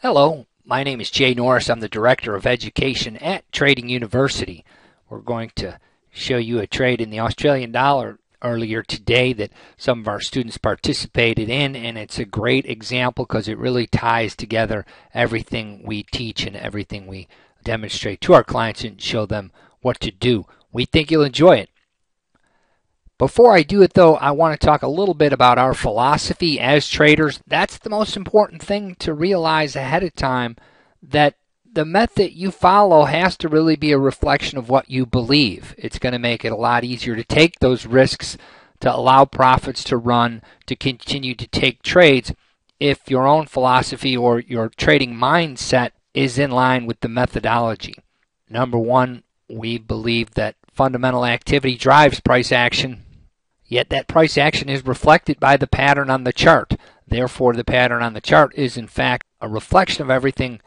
Hello, my name is Jay Norris. I'm the Director of Education at Trading University. We're going to show you a trade in the Australian dollar earlier today that some of our students participated in, and it's a great example because it really ties together everything we teach and everything we demonstrate to our clients and show them what to do. We think you'll enjoy it. Before I do it, though, I want to talk a little bit about our philosophy as traders. That's the most important thing to realize ahead of time, that the method you follow has to really be a reflection of what you believe. It's going to make it a lot easier to take those risks, to allow profits to run, to continue to take trades if your own philosophy or your trading mindset is in line with the methodology. Number one, we believe that fundamental activity drives price action, yet that price action is reflected by the pattern on the chart. Therefore, the pattern on the chart is in fact a reflection of everything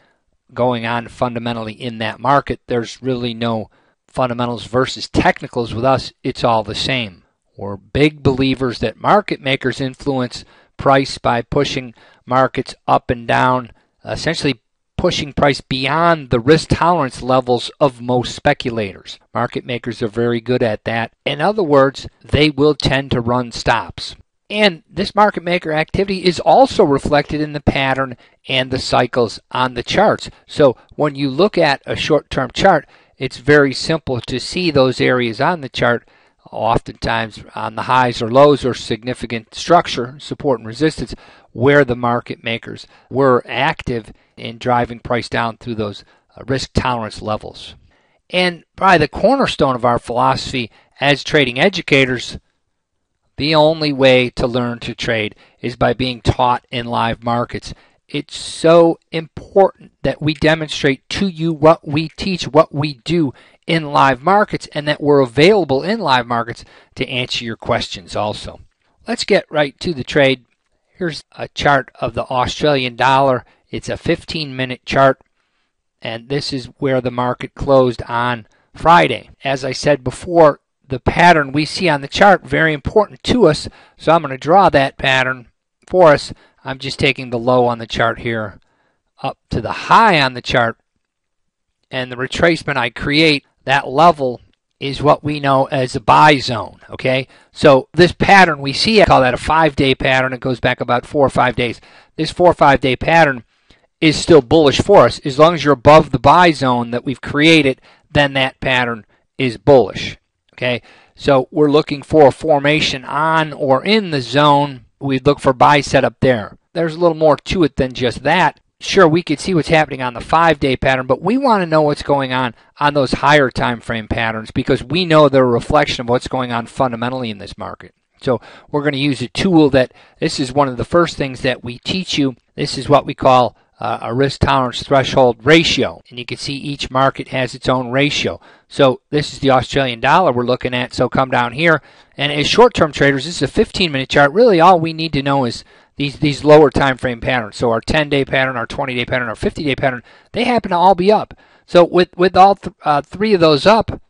going on fundamentally in that market. There's really no fundamentals versus technicals with us. It's all the same. We're big believers that market makers influence price by pushing markets up and down, essentially pushing price beyond the risk tolerance levels of most speculators. Market makers are very good at that. In other words, they will tend to run stops. And this market maker activity is also reflected in the pattern and the cycles on the charts. So when you look at a short-term chart, it's very simple to see those areas on the chart, oftentimes on the highs or lows or significant structure, support and resistance, where the market makers were active in driving price down through those risk tolerance levels. And by the cornerstone of our philosophy as trading educators, the only way to learn to trade is by being taught in live markets. It's so important that we demonstrate to you what we teach, what we do in live markets, and that we're available in live markets to answer your questions also. Let's get right to the trade. Here's a chart of the Australian dollar. It's a 15-minute chart, and this is where the market closed on Friday. As I said before, the pattern we see on the chart, very important to us, so I'm going to draw that pattern for us. I'm just taking the low on the chart here up to the high on the chart, and the retracement I create, that level is what we know as a buy zone, okay? So this pattern we see, I call that a 5-day pattern. It goes back about 4 or 5 days. This 4 or 5-day pattern is still bullish for us. As long as you're above the buy zone that we've created, then that pattern is bullish, okay? So we're looking for a formation on or in the zone. We'd look for buy setup there. There's a little more to it than just that. Sure, we could see what's happening on the 5-day pattern, but we want to know what's going on those higher time frame patterns because we know they're a reflection of what's going on fundamentally in this market. So we're going to use a tool that, this is one of the first things that we teach you. This is what we call a risk tolerance threshold ratio. And you can see each market has its own ratio. So this is the Australian dollar we're looking at. So come down here. And as short-term traders, this is a 15-minute chart. Really all we need to know is these lower time frame patterns. So our 10-day pattern, our 20-day pattern, our 50-day pattern, they happen to all be up. So with all three of those up,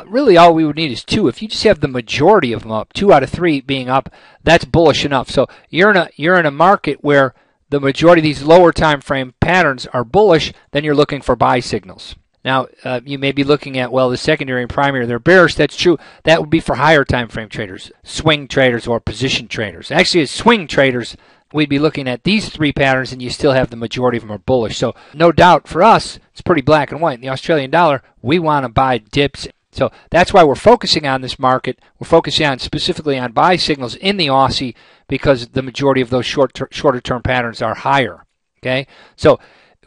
really all we would need is 2. If you just have the majority of them up, 2 out of 3 being up, that's bullish enough. So you're in a market where the majority of these lower time frame patterns are bullish, then you're looking for buy signals. Now, you may be looking at, well, the secondary and primary, they're bearish. That's true. That would be for higher time frame traders, swing traders or position traders. Actually, as swing traders, we'd be looking at these 3 patterns, and you still have the majority of them are bullish. So no doubt for us, it's pretty black and white. In the Australian dollar, we want to buy dips. So that's why we're focusing on this market. We're focusing on specifically on buy signals in the Aussie because the majority of those shorter term patterns are higher. Okay, so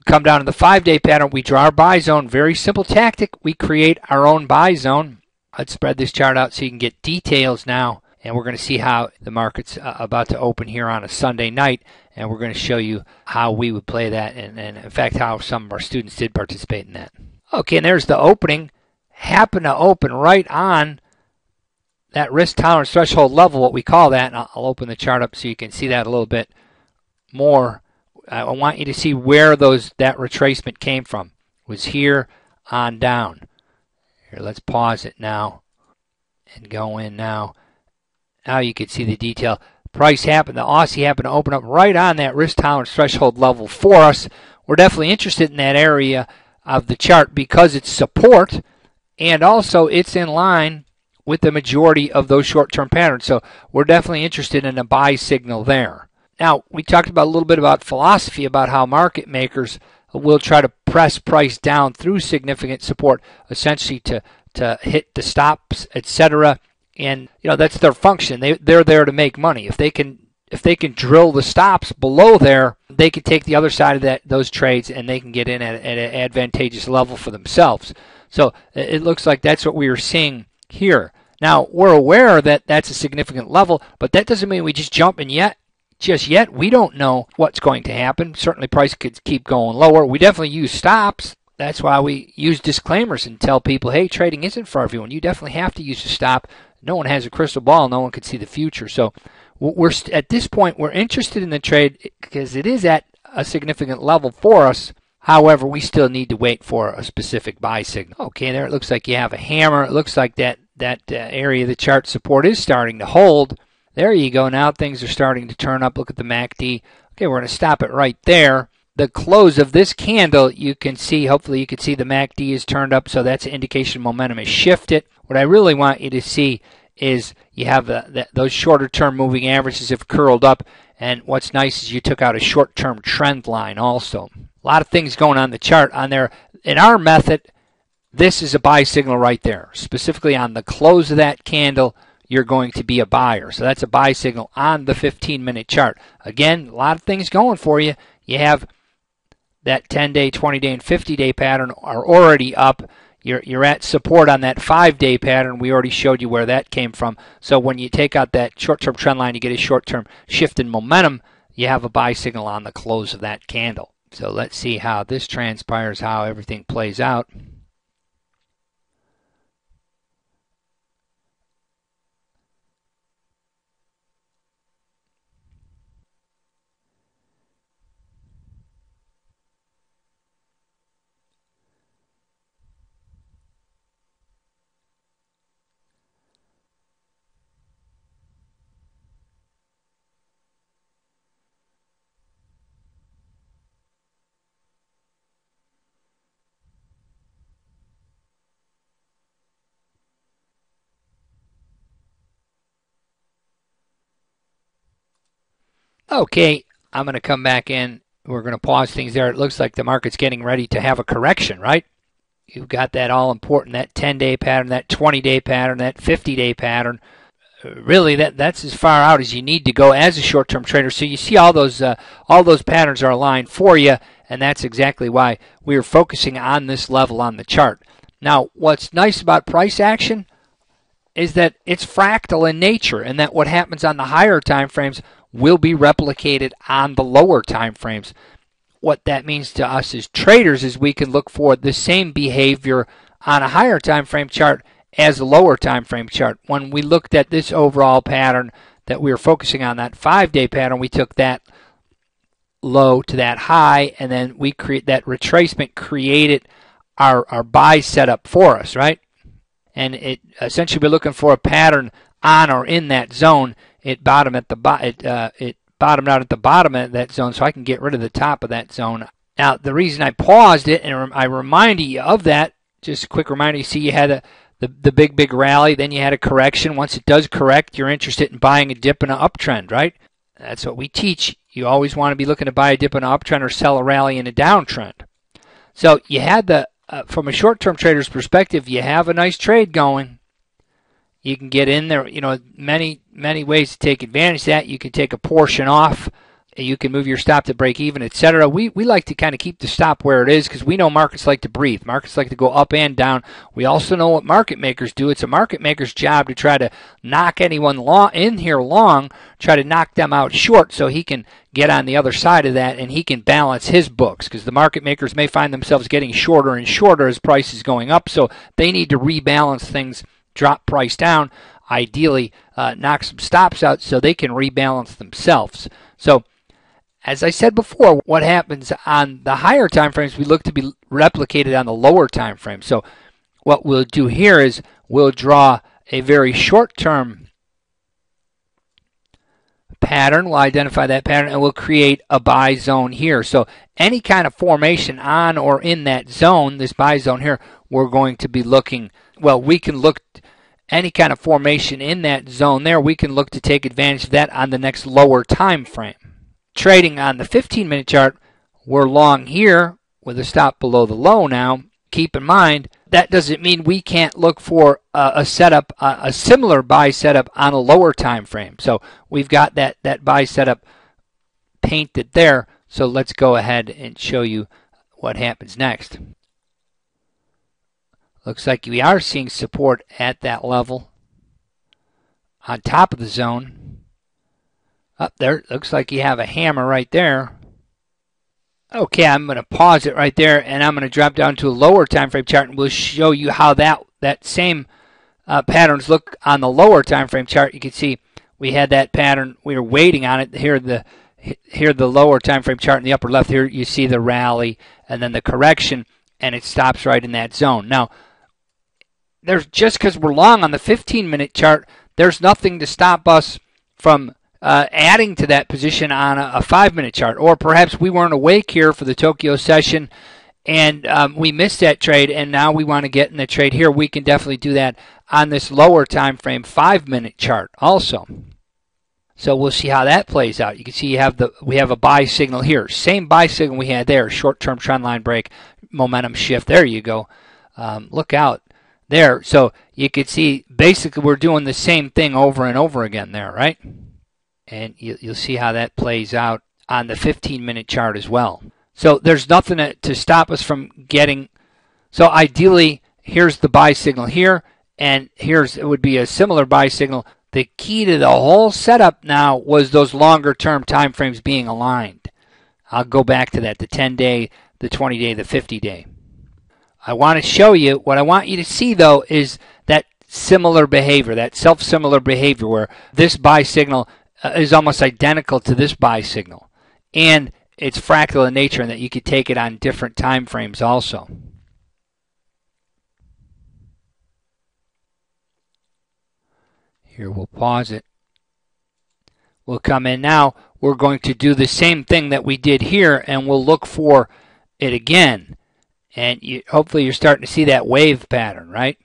come down to the 5-day pattern. We draw our buy zone. Very simple tactic. We create our own buy zone. Let's spread this chart out so you can get details now. And we're going to see how the market's about to open here on a Sunday night. And we're going to show you how we would play that. And in fact, how some of our students did participate in that. Okay, and there's the opening. Happened to open right on that risk tolerance threshold level, what we call that. And I'll open the chart up so you can see that a little bit more. I want you to see where that retracement came from. It was here on down. Here, let's pause it now and go in now. Now you can see the detail. The Aussie happened to open up right on that risk tolerance threshold level for us. we're definitely interested in that area of the chart because it's support and also it's in line with the majority of those short-term patterns. So we're definitely interested in a buy signal there. Now, we talked about a little bit about philosophy, about how market makers will try to press price down through significant support, essentially to hit the stops, etc. And that's their function. They're there to make money. If they can drill the stops below there, they can take the other side of those trades and they can get in at an advantageous level for themselves. So it looks like that's what we are seeing here. Now, we're aware that that's a significant level, but that doesn't mean we just jump in yet. Just yet, we don't know what's going to happen. Certainly, price could keep going lower. We definitely use stops. That's why we use disclaimers and tell people, hey, trading isn't for everyone. You definitely have to use a stop. No one has a crystal ball. No one can see the future. So at this point, we're interested in the trade because it is at a significant level for us. However, we still need to wait for a specific buy signal. Okay, there it looks like you have a hammer. It looks like that area of the chart support is starting to hold. There you go. Now things are starting to turn up. Look at the MACD. Okay, we're going to stop it right there. The close of this candle, you can see, hopefully you can see the MACD is turned up, so that's an indication momentum has shifted. What I really want you to see is you have those shorter-term moving averages have curled up, and what's nice is you took out a short-term trend line also. A lot of things going on the chart on there. In our method, this is a buy signal right there. Specifically on the close of that candle, you're going to be a buyer. So that's a buy signal on the 15-minute chart. Again, a lot of things going for you. You have that 10-day, 20-day, and 50-day pattern are already up. You're at support on that 5-day pattern. We already showed you where that came from. So when you take out that short-term trend line, you get a short-term shift in momentum. You have a buy signal on the close of that candle. So let's see how this transpires, how everything plays out. Okay, I'm going to come back in. We're going to pause things there. It looks like the market's getting ready to have a correction, right? You've got that all important, that 10-day pattern, that 20-day pattern, that 50-day pattern. Really, that's as far out as you need to go as a short-term trader. So you see all those patterns are aligned for you, and that's exactly why we are focusing on this level on the chart. Now, what's nice about price action is that it's fractal in nature, and that what happens on the higher time frames will be replicated on the lower time frames. What that means to us as traders is we can look for the same behavior on a higher time frame chart as a lower time frame chart. When we looked at this overall pattern that we were focusing on, that 5-day pattern, we took that low to that high, and then we create that retracement, created our buy setup for us, right? And it essentially we're looking for a pattern on or in that zone. It bottomed out at the bottom of that zone, so I can get rid of the top of that zone. Now, the reason I paused it, and I reminded you of that, just a quick reminder, you see you had the big rally, then you had a correction. Once it does correct, you're interested in buying a dip in an uptrend, right? That's what we teach. You always want to be looking to buy a dip in an uptrend or sell a rally in a downtrend. So you had from a short-term trader's perspective, you have a nice trade going. You can get in there, many ways to take advantage of that. You can take a portion off. You can move your stop to break even, etc. We like to kind of keep the stop where it is because we know markets like to breathe. Markets like to go up and down. We also know what market makers do. It's a market maker's job to try to knock anyone in here long, try to knock them out short so he can get on the other side of that and he can balance his books, because the market makers may find themselves getting shorter and shorter as price is going up, so they need to rebalance things, drop price down, ideally knock some stops out so they can rebalance themselves. So as I said before, what happens on the higher time frames, we look to be replicated on the lower time frame. So what we'll do here is we'll draw a very short-term pattern. We'll identify that pattern and we'll create a buy zone here. So any kind of formation on or in that zone, this buy zone here, we're going to be looking, well, we can look any kind of formation in that zone there, we can look to take advantage of that on the next lower time frame. Trading on the 15-minute chart, we're long here with a stop below the low now. Keep in mind, that doesn't mean we can't look for a setup, a similar buy setup on a lower time frame. So we've got that buy setup painted there. So let's go ahead and show you what happens next. Looks like we are seeing support at that level on top of the zone. Up there, looks like you have a hammer right there. Okay, I'm going to pause it right there, and I'm going to drop down to a lower time frame chart, and we'll show you how that same patterns look on the lower time frame chart. You can see we had that pattern. We were waiting on it. Here the lower time frame chart in the upper left. Here you see the rally and then the correction, and it stops right in that zone. Now, there's just because we're long on the 15-minute chart, there's nothing to stop us from adding to that position on a 5-minute chart. Or perhaps we weren't awake here for the Tokyo session and we missed that trade, and now we want to get in the trade here. We can definitely do that on this lower time frame 5-minute chart also. So we'll see how that plays out. You can see we have a buy signal here. Same buy signal we had there. Short-term trend line break, momentum shift. There you go. Look out there. So you can see basically we're doing the same thing over and over again there, right? And you'll see how that plays out on the 15-minute chart as well. So there's nothing to stop us from getting. So ideally, here's the buy signal here, and it would be a similar buy signal. The key to the whole setup now was those longer-term time frames being aligned. I'll go back to that, the 10-day, the 20-day, the 50-day. I want to show you, what I want you to see, though, is that similar behavior, that self-similar behavior where this buy signal is almost identical to this buy signal. And it's fractal in nature in that you could take it on different time frames also. Here we'll pause it. We'll come in now. We're going to do the same thing that we did here, and we'll look for it again. And hopefully you're starting to see that wave pattern, right?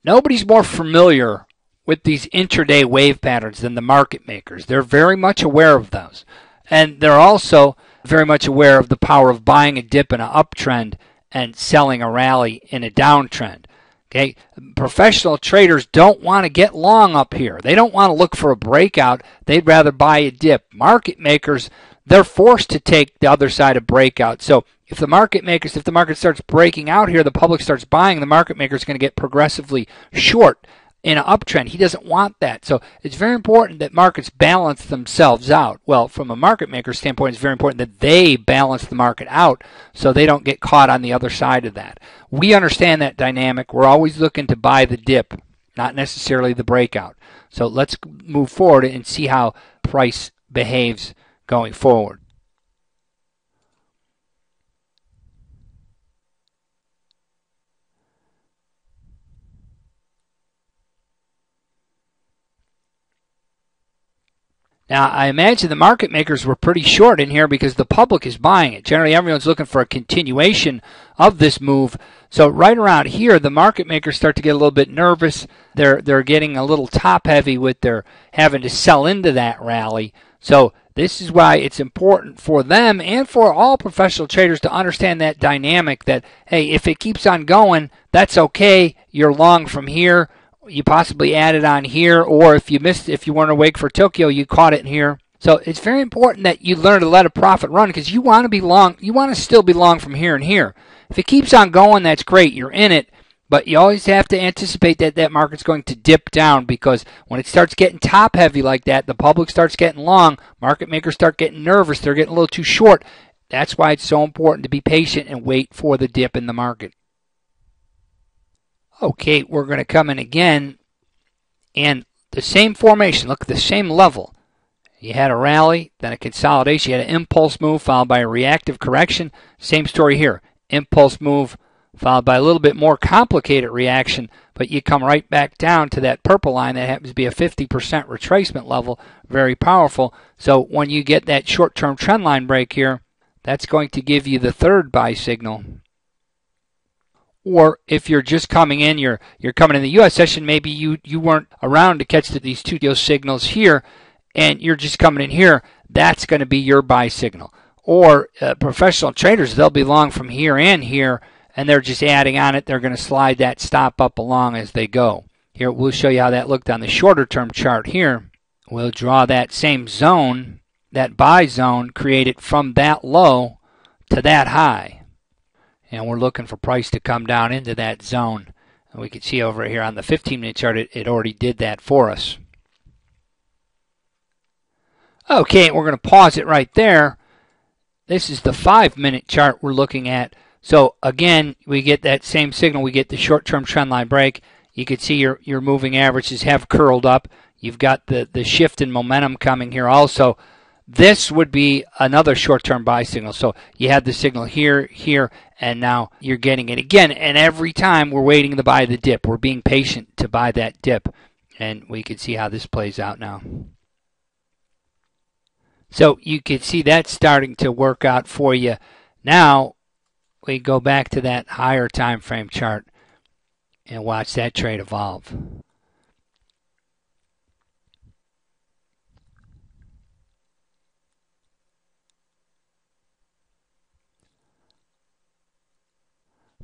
Nobody's more familiar with these intraday wave patterns than the market makers. They're very much aware of those. And they're also very much aware of the power of buying a dip in an uptrend and selling a rally in a downtrend. Okay? Professional traders don't want to get long up here. They don't want to look for a breakout. They'd rather buy a dip. Market makers, they're forced to take the other side of breakout. So if the market starts breaking out here, the public starts buying, the market maker is going to get progressively short in an uptrend. He doesn't want that. So it's very important that markets balance themselves out. Well, from a market maker standpoint, it's very important that they balance the market out so they don't get caught on the other side of that. We understand that dynamic. We're always looking to buy the dip, not necessarily the breakout. So let's move forward and see how price behaves going forward. Now, I imagine the market makers were pretty short in here because the public is buying it. Generally, everyone's looking for a continuation of this move. So right around here, the market makers start to get a little bit nervous. They're getting a little top heavy with their having to sell into that rally. So this is why it's important for them and for all professional traders to understand that dynamic that, hey, if it keeps on going, that's okay. You're long from here. You possibly add it on here, or if you weren't awake for Tokyo, you caught it in here. So it's very important that you learn to let a profit run because you want to be long. You want to still be long from here and here. If it keeps on going, that's great. You're in it, but you always have to anticipate that that market's going to dip down because when it starts getting top heavy like that, the public starts getting long. Market makers start getting nervous. They're getting a little too short. That's why it's so important to be patient and wait for the dip in the market. Okay, we're going to come in again, and the same formation, look at the same level. You had a rally, then a consolidation, you had an impulse move followed by a reactive correction. Same story here, impulse move followed by a little bit more complicated reaction, but you come right back down to that purple line that happens to be a 50% retracement level, very powerful. So when you get that short-term trend line break here, that's going to give you the third buy signal. Or if you're just coming in, you're coming in the U.S. session, maybe you weren't around to catch these two signals here, and you're just coming in here, that's going to be your buy signal. Or professional traders, they'll be long from here and here, and they're just adding on it. They're going to slide that stop up along as they go. Here, we'll show you how that looked on the shorter term chart here. We'll draw that same zone, that buy zone created from that low to that high. And we're looking for price to come down into that zone. And we can see over here on the 15-minute chart, it already did that for us. Okay, we're going to pause it right there. This is the 5-minute chart we're looking at. So again, we get that same signal. We get the short-term trend line break. You can see your moving averages have curled up. You've got the shift in momentum coming here also. This would be another short-term buy signal. So you had the signal here, here, and now you're getting it again. And every time we're waiting to buy the dip. We're being patient to buy that dip. And we can see how this plays out now. So you can see that starting to work out for you. Now we go back to that higher time frame chart and watch that trade evolve.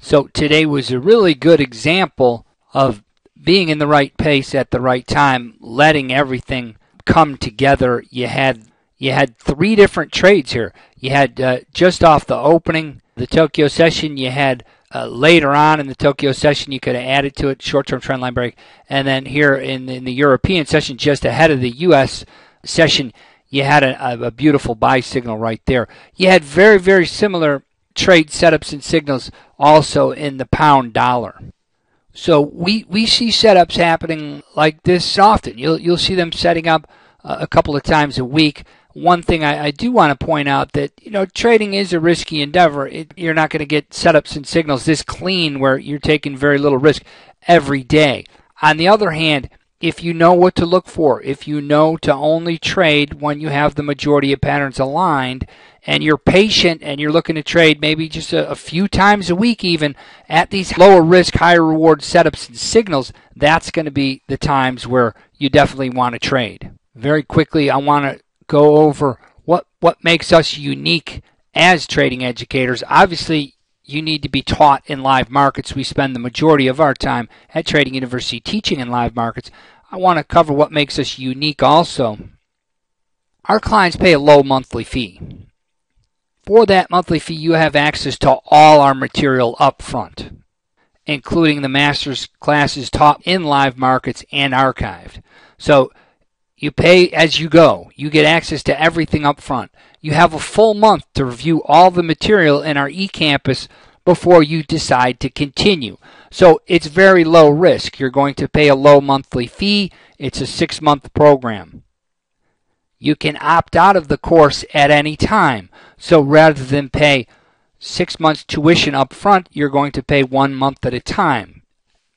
So today was a really good example of being in the right pace at the right time, letting everything come together. You had 3 different trades here. You had just off the opening, the Tokyo session. You had later on in the Tokyo session, you could have added to it, short-term trend line break. And then here in the European session, just ahead of the U.S. session, you had a beautiful buy signal right there. You had very, very similar trade setups and signals also in the pound dollar. So we see setups happening like this often. You'll see them setting up a couple of times a week. One thing I do want to point out that, trading is a risky endeavor. You're not going to get setups and signals this clean where you're taking very little risk every day. On the other hand, if you know what to look for, if you know to only trade when you have the majority of patterns aligned, and you're patient and you're looking to trade maybe just a few times a week even at these lower risk, higher reward setups and signals, that's going to be the times where you definitely want to trade. Very quickly, I want to go over what makes us unique as trading educators. Obviously, you need to be taught in live markets. We spend the majority of our time at Trading University teaching in live markets. I want to cover what makes us unique also. Our clients pay a low monthly fee. For that monthly fee, you have access to all our material up front, including the master's classes taught in live markets and archived. So you pay as you go. You get access to everything up front. You have a full month to review all the material in our eCampus before you decide to continue. So it's very low risk. You're going to pay a low monthly fee. It's a 6-month program. You can opt out of the course at any time. So rather than pay 6 months tuition up front, you're going to pay 1 month at a time.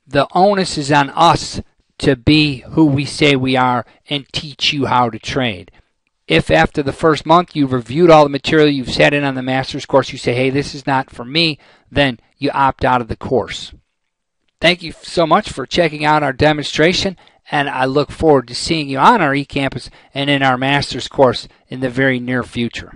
The onus is on us to be who we say we are and teach you how to trade. If after the first month you've reviewed all the material, you've sat in on the master's course, you say, hey, this is not for me, then you opt out of the course. Thank you so much for checking out our demonstration, and I look forward to seeing you on our eCampus and in our master's course in the very near future.